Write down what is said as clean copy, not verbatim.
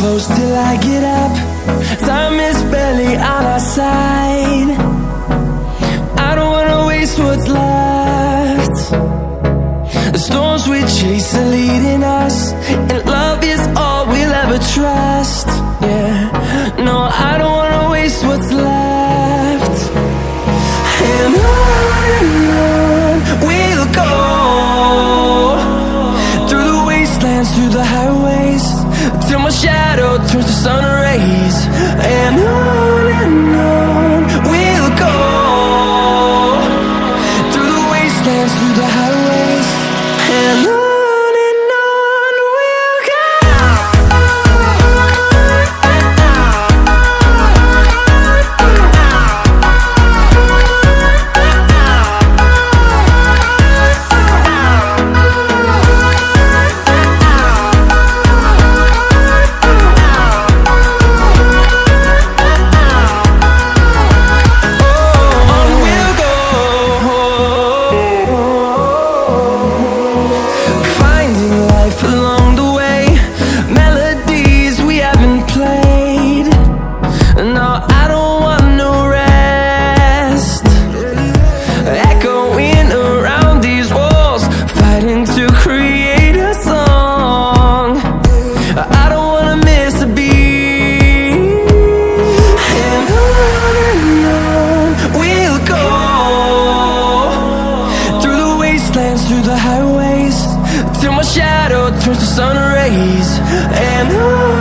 close till I get up. Time is barely on our side. I don't wanna waste what's left. The storms we chase are leading us, and love is all we'll ever trust. Yeah, no, I don't wanna waste what's left. And on we'll go, through the wastelands, through the highways, till my shadow turns to sun rays. And on we'll go, through the wastelands, through the highways, and on we'll go. Through the highways, till my shadow turns to sun rays. And on